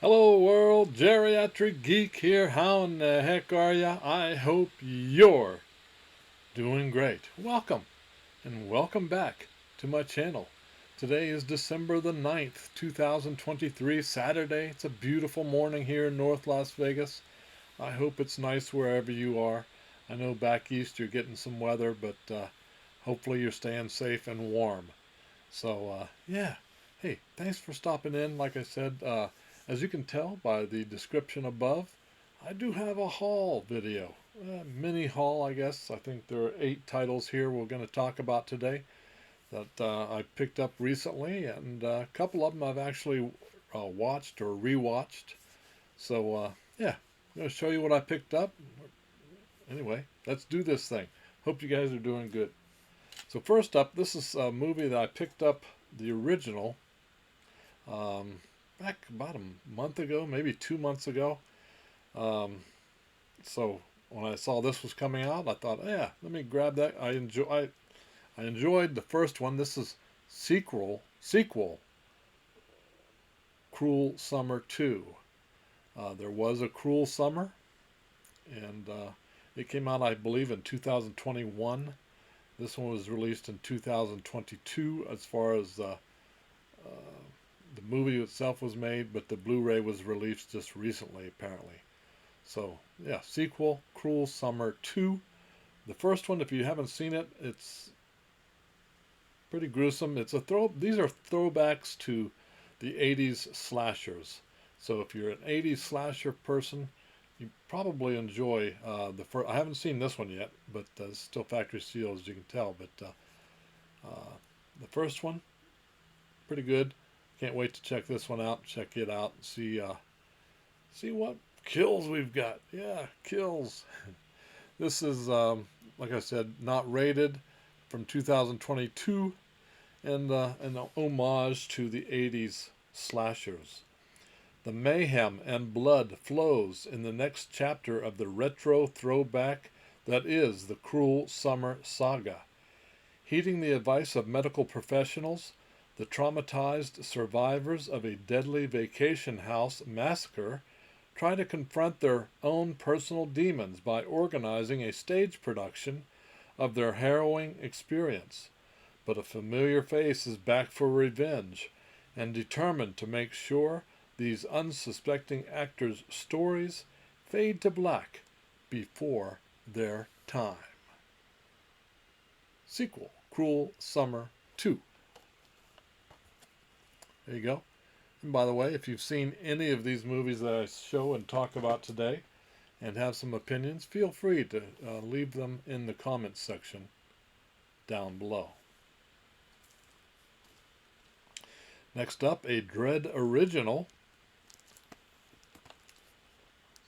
Hello world, Geriatric Geek here. How in the heck are ya? I hope you're doing great. Welcome and welcome back to my channel. Today is December the 9th, 2023, Saturday. It's a beautiful morning here in North Las Vegas. I hope it's nice wherever you are. I know back east you're getting some weather, but hopefully you're staying safe and warm. So, yeah. Hey, thanks for stopping in. Like I said, as you can tell by the description above, I do have a haul video. Mini haul, I guess. I think there are 8 titles here we're going to talk about today that I picked up recently, and a couple of them I've actually watched or rewatched. So, yeah, I'm going to show you what I picked up. Anyway, let's do this thing. Hope you guys are doing good. So first up, this is a movie that I picked up the original back about a month ago, maybe 2 months ago. So when I saw this was coming out, I thought, yeah, let me grab that. I enjoyed the first one. This is sequel, Cruel Summer 2. There was a Cruel Summer, and it came out, I believe, in 2021. This one was released in 2022 as far as the movie itself was made, but the Blu-ray was released just recently, apparently. So, yeah, sequel, Cruel Summer 2. The first one, if you haven't seen it, it's pretty gruesome. These are throwbacks to the 80s slashers. So if you're an 80s slasher person, you probably enjoy the first. I haven't seen this one yet, but it's still factory sealed, as you can tell. But the first one, pretty good. Can't wait to check this one out. Check it out. See what kills we've got. Yeah, kills. This is, like I said, not rated, from 2022, and an homage to the 80s slashers. The mayhem and blood flows in the next chapter of the retro throwback that is the Cruel Summer Saga. Heeding the advice of medical professionals, the traumatized survivors of a deadly vacation house massacre try to confront their own personal demons by organizing a stage production of their harrowing experience. But a familiar face is back for revenge and determined to make sure these unsuspecting actors' stories fade to black before their time. Sequel, Cruel Summer 2. There you go. And by the way, if you've seen any of these movies that I show and talk about today and have some opinions, feel free to leave them in the comments section down below. Next up, a Dread original,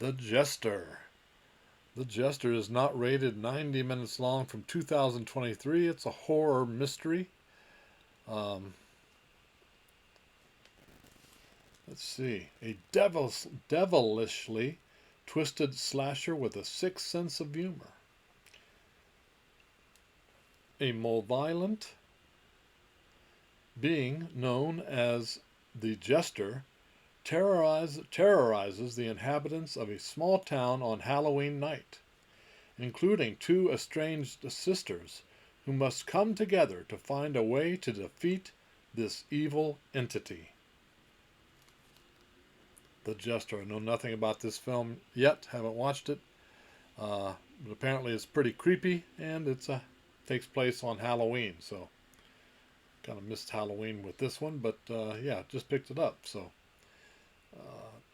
The Jester. The Jester is not rated, 90 minutes long, from 2023. It's a horror mystery. Let's see. A devilishly twisted slasher with a sick sense of humor. A malevolent being known as the Jester terrorizes the inhabitants of a small town on Halloween night, including 2 estranged sisters who must come together to find a way to defeat this evil entity. The Jester. I know nothing about this film yet, haven't watched it, but apparently it's pretty creepy, and it takes place on Halloween, so kind of missed Halloween with this one, but yeah, just picked it up. So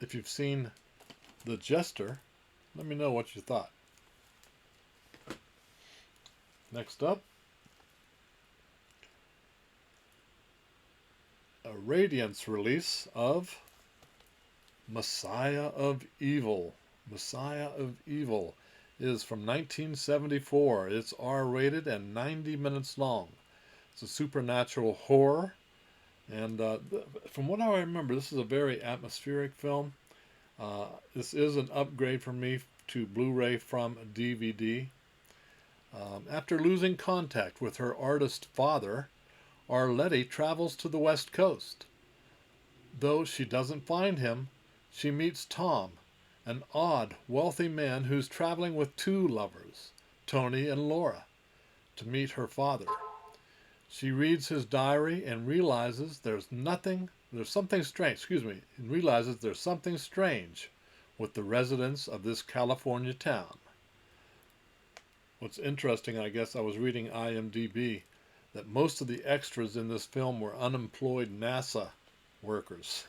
if you've seen The Jester, let me know what you thought. Next up, a Radiance release of Messiah of Evil. Messiah of Evil is from 1974. It's R-rated and 90 minutes long. It's a supernatural horror, and from what I remember, this is a very atmospheric film. This is an upgrade for me to Blu-ray from DVD. After losing contact with her artist father, Arletty travels to the West Coast. Though she doesn't find him, she meets Tom, an odd, wealthy man who's traveling with two lovers, Tony and Laura, to meet her father. She reads his diary and realizes there's something strange, and realizes there's something strange with the residents of this California town. What's interesting, I guess I was reading IMDb, that most of the extras in this film were unemployed NASA workers.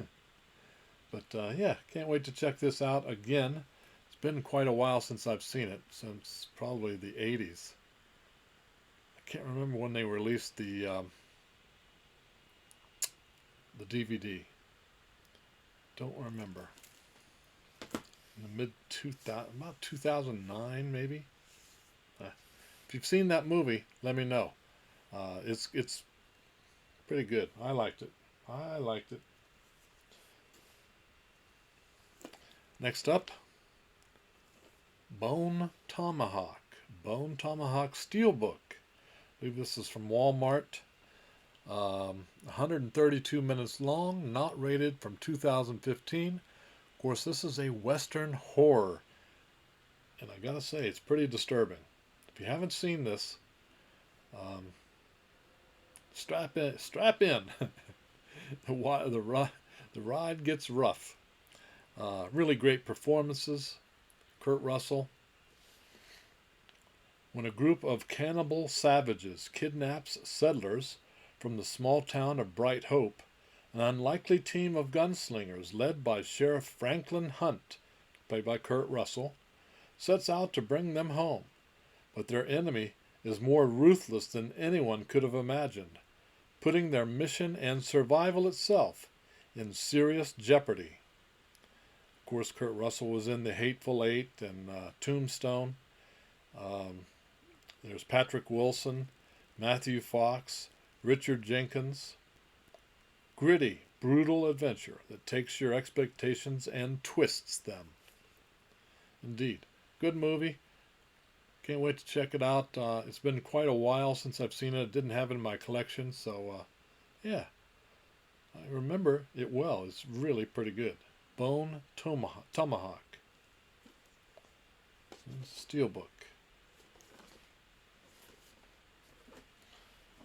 But yeah, can't wait to check this out again. It's been quite a while since I've seen it, since probably the 80s. I can't remember when they released the DVD. Don't remember. In the mid 2000, about 2009 maybe. If you've seen that movie, let me know. It's pretty good. I liked it. Next up, Bone Tomahawk. Bone Tomahawk Steelbook. I believe this is from Walmart. 132 minutes long, not rated, from 2015. Of course, this is a Western horror. And I gotta say, it's pretty disturbing. If you haven't seen this, strap in. the ride gets rough. Really great performances. Kurt Russell. When a group of cannibal savages kidnaps settlers from the small town of Bright Hope, an unlikely team of gunslingers led by Sheriff Franklin Hunt, played by Kurt Russell, sets out to bring them home. But their enemy is more ruthless than anyone could have imagined, putting their mission and survival itself in serious jeopardy. Of course, Kurt Russell was in The Hateful Eight and Tombstone. There's Patrick Wilson, Matthew Fox, Richard Jenkins. Gritty, brutal adventure that takes your expectations and twists them. Indeed. Good movie. Can't wait to check it out. It's been quite a while since I've seen it. I didn't have it in my collection, so yeah. I remember it well. It's really pretty good. Bone Tomahawk. Steelbook.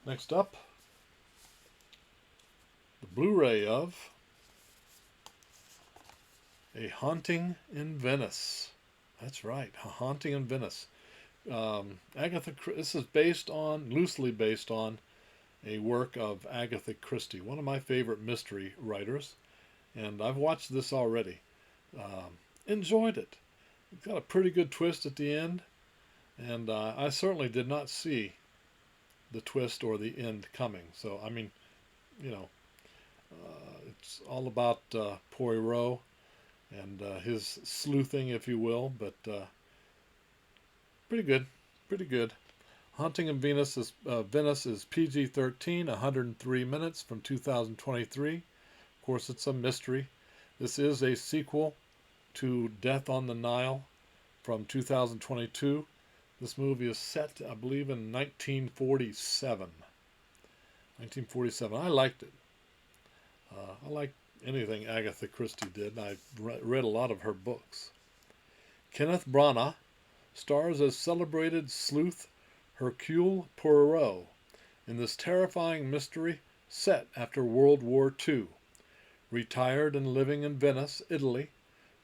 Next up, the Blu-ray of A Haunting in Venice. That's right, A Haunting in Venice. This is loosely based on a work of Agatha Christie, one of my favorite mystery writers, and I've watched this already. Enjoyed it. It's got a pretty good twist at the end, and I certainly did not see the twist or the end coming. So, I mean, it's all about Poirot and his sleuthing, if you will, but pretty good. Haunting in Venice is PG-13, 103 minutes, from 2023. Of course, it's a mystery. This is a sequel to Death on the Nile from 2022. This movie is set, I believe, in 1947. I liked it. I like anything Agatha Christie did. I've read a lot of her books. Kenneth Branagh stars as celebrated sleuth Hercule Poirot in this terrifying mystery set after World War II. Retired and living in Venice, Italy,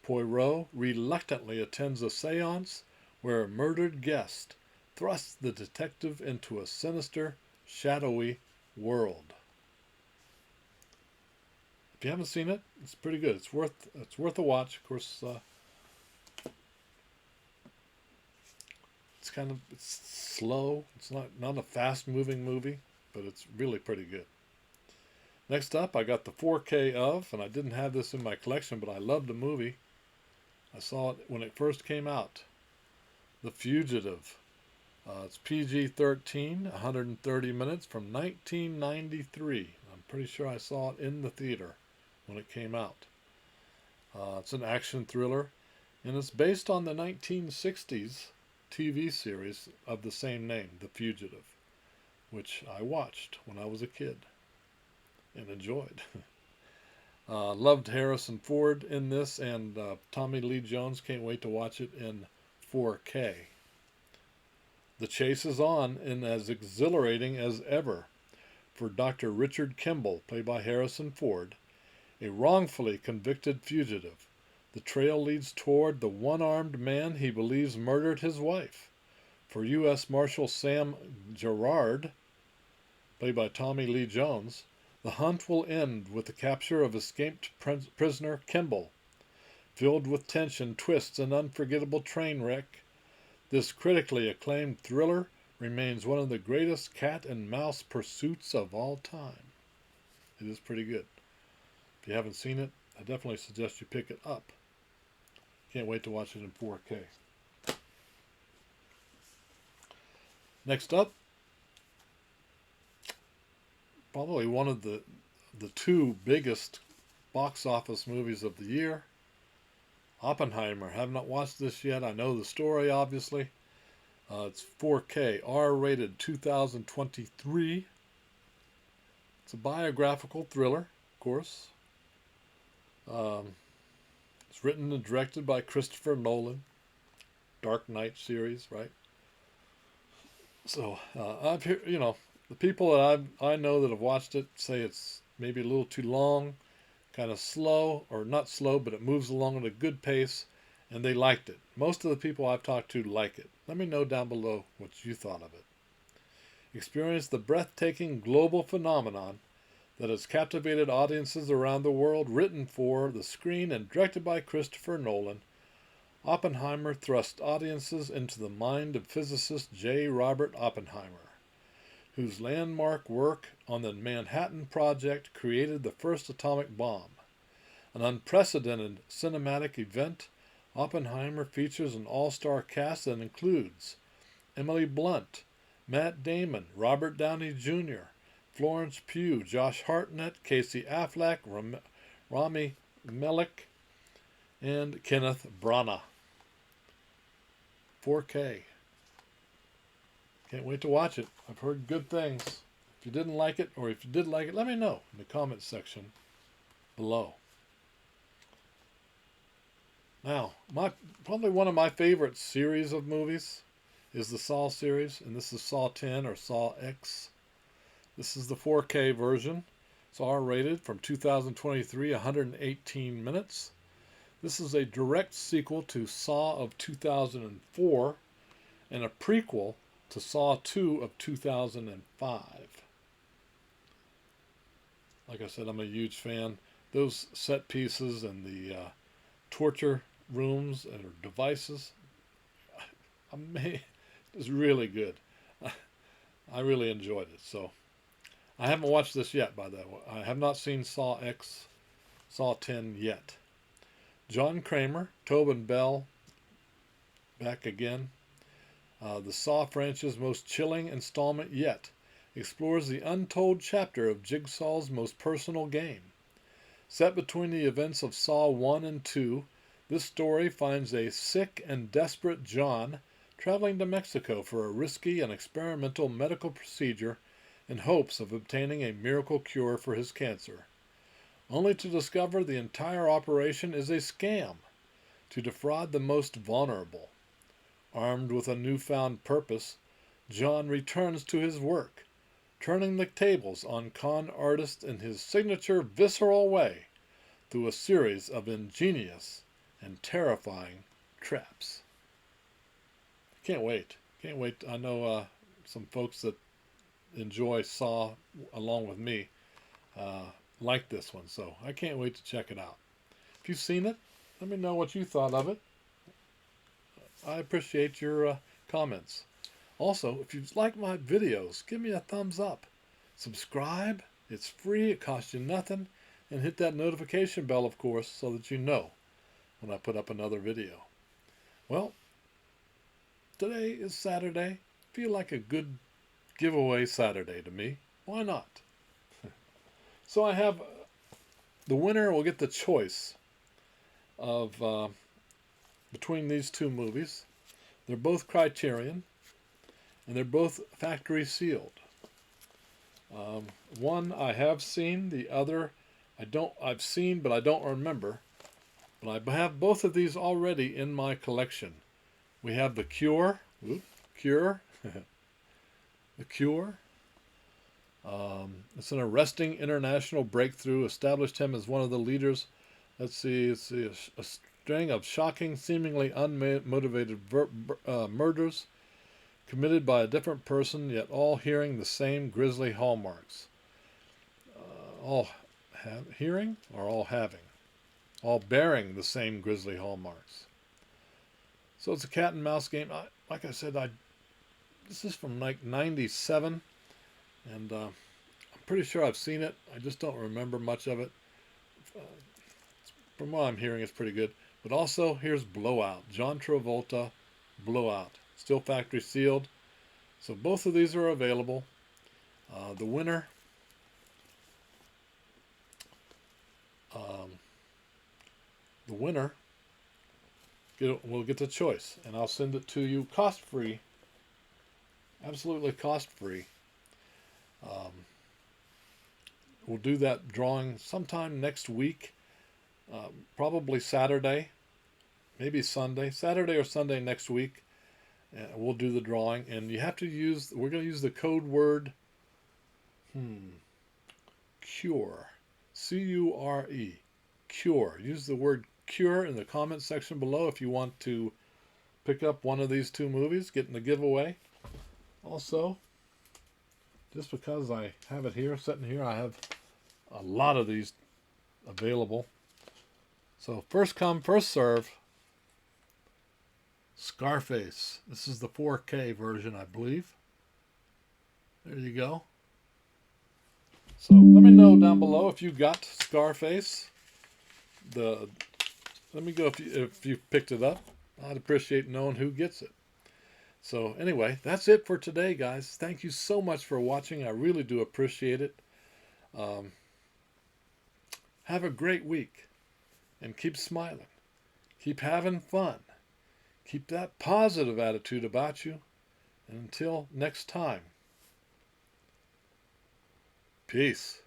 Poirot reluctantly attends a séance where a murdered guest thrusts the detective into a sinister, shadowy world. If you haven't seen it, it's pretty good. It's worth a watch. Of course, it's slow. It's not a fast-moving movie, but it's really pretty good. Next up, I got the 4K of, and I didn't have this in my collection, but I loved the movie. I saw it when it first came out. The Fugitive. It's PG-13, 130 minutes, from 1993. I'm pretty sure I saw it in the theater when it came out. It's an action thriller, and it's based on the 1960s TV series of the same name, The Fugitive, which I watched when I was a kid and enjoyed. Loved Harrison Ford in this, and Tommy Lee Jones. Can't wait to watch it in 4K. The chase is on and as exhilarating as ever for Dr. Richard Kimball, played by Harrison Ford, a wrongfully convicted fugitive. The trail leads toward the one-armed man he believes murdered his wife. For U.S. Marshal Sam Gerard, played by Tommy Lee Jones, the hunt will end with the capture of escaped prisoner Kimball. Filled with tension, twists, and unforgettable train wreck, this critically acclaimed thriller remains one of the greatest cat and mouse pursuits of all time. It is pretty good. If you haven't seen it, I definitely suggest you pick it up. Can't wait to watch it in 4K. Next up, probably one of the two biggest box office movies of the year, Oppenheimer. Have not watched this yet. I know the story, obviously. It's 4K, R-rated, 2023. It's a biographical thriller, of course. It's written and directed by Christopher Nolan. Dark Knight series, right? So I've heard, the people that I know that have watched it say it's maybe a little too long, kind of slow, or not slow, but it moves along at a good pace, and they liked it. Most of the people I've talked to like it. Let me know down below what you thought of it. Experience the breathtaking global phenomenon that has captivated audiences around the world, written for the screen and directed by Christopher Nolan. Oppenheimer thrust audiences into the mind of physicist J. Robert Oppenheimer, whose landmark work on the Manhattan Project created the first atomic bomb. An unprecedented cinematic event, Oppenheimer features an all-star cast that includes Emily Blunt, Matt Damon, Robert Downey Jr., Florence Pugh, Josh Hartnett, Casey Affleck, Rami Malek, and Kenneth Branagh. 4K. Can't wait to watch it. I've heard good things. If you didn't like it, or if you did like it, let me know in the comment section below. Now, probably one of my favorite series of movies is the Saw series, and this is Saw 10 or Saw X. This is the 4K version. It's R-rated, from 2023, 118 minutes. This is a direct sequel to Saw of 2004 and a prequel to Saw 2 of 2005. Like I said, I'm a huge fan. Those set pieces and the torture rooms and devices, it's really good. I really enjoyed it. So I haven't watched this yet, by the way. I have not seen Saw X, Saw 10 yet. John Kramer, Tobin Bell, back again. The Saw franchise's most chilling installment yet explores the untold chapter of Jigsaw's most personal game. Set between the events of Saw 1 and 2, this story finds a sick and desperate John traveling to Mexico for a risky and experimental medical procedure in hopes of obtaining a miracle cure for his cancer, only to discover the entire operation is a scam to defraud the most vulnerable. Armed with a newfound purpose, John returns to his work, turning the tables on con artists in his signature visceral way through a series of ingenious and terrifying traps. Can't wait. Can't wait. I know some folks that enjoy Saw along with me like this one, so I can't wait to check it out. If you've seen it, let me know what you thought of it. I appreciate your comments. Also, if you like my videos, give me a thumbs up. Subscribe. It's free. It costs you nothing. And hit that notification bell, of course, so that you know when I put up another video. Well, today is Saturday. Feel like a good giveaway Saturday to me. Why not? So I have the winner will get the choice of between these two movies. They're both Criterion, and they're both factory sealed. One I have seen, the other I've seen, but I don't remember. But I have both of these already in my collection. We have the Cure. Cure. The Cure. It's an arresting international breakthrough, established him as one of the leaders. Let's see, a string of shocking, seemingly unmotivated murders committed by a different person, yet all hearing the same grisly hallmarks. All hearing or all having? All bearing the same grisly hallmarks. So it's a cat and mouse game. Like I said, this is from like '97, and I'm pretty sure I've seen it. I just don't remember much of it. From what I'm hearing, it's pretty good. But also, here's Blowout. John Travolta, Blowout. Still factory sealed. So both of these are available. The winner will get the choice, and I'll send it to you cost-free. Absolutely cost-free. We'll do that drawing sometime next week, probably Saturday, maybe Sunday, Saturday or Sunday next week. We'll do the drawing, and we're going to use the code word, cure, C-U-R-E, cure. Use the word cure in the comment section below if you want to pick up one of these two movies, get in the giveaway. Also, just because I have it here, sitting here, I have a lot of these available. So first come, first serve. Scarface. This is the 4K version, I believe. There you go. So let me know down below if you got Scarface. Let me know if you picked it up. I'd appreciate knowing who gets it. So anyway, that's it for today, guys. Thank you so much for watching. I really do appreciate it. Have a great week, and keep smiling. Keep having fun. Keep that positive attitude about you. And until next time, peace.